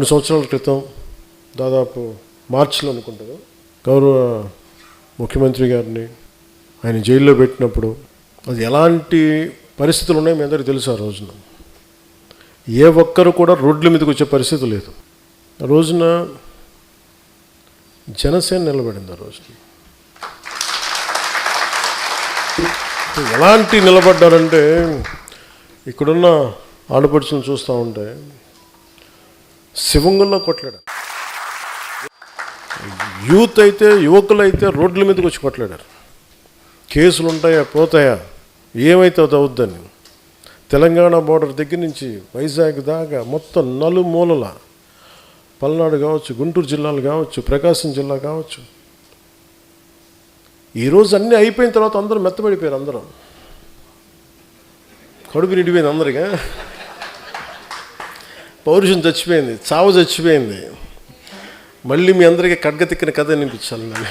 2 సంవత్సరాల క్రితం దాదాపు మార్చిలో అనుకుంటాను గౌరవ ముఖ్యమంత్రి గారిని ఆయన జైల్లో పెట్టినప్పుడు అది ఎలాంటి పరిస్థితులు ఉన్నాయో మీ అందరికీ తెలుసు. ఆ రోజున ఏ ఒక్కరు కూడా రోడ్ల మీదకి వచ్చే పరిస్థితి లేదు. ఆ రోజున జనసేన నిలబడింది. ఆ రోజున ఎలాంటి నిలబడ్డారంటే ఇక్కడున్న ఆడపడుచులను చూస్తూ ఉంటే శివంగుల్లో కొట్లాడారు. యూత్ అయితే యువకులు అయితే రోడ్ల మీదకి వచ్చి కొట్లాడారు. కేసులు ఉంటాయా పోతాయా ఏమైతే అది అవుద్దని తెలంగాణ బోర్డర్ దగ్గర నుంచి వైజాగ్ దాకా మొత్తం నలుమూలల పల్నాడు కావచ్చు, గుంటూరు జిల్లాలు కావచ్చు, ప్రకాశం జిల్లా కావచ్చు. ఈరోజు అన్నీ అయిపోయిన తర్వాత అందరూ మెత్తబడిపోయారు. అందరం కడుపు నిండిపోయింది. అందరిగా పౌరుషం చచ్చిపోయింది, చావు చచ్చిపోయింది. మళ్ళీ మీ అందరికీ ఖడ్గతిక్కిన కథ అనిపించాలి నేను.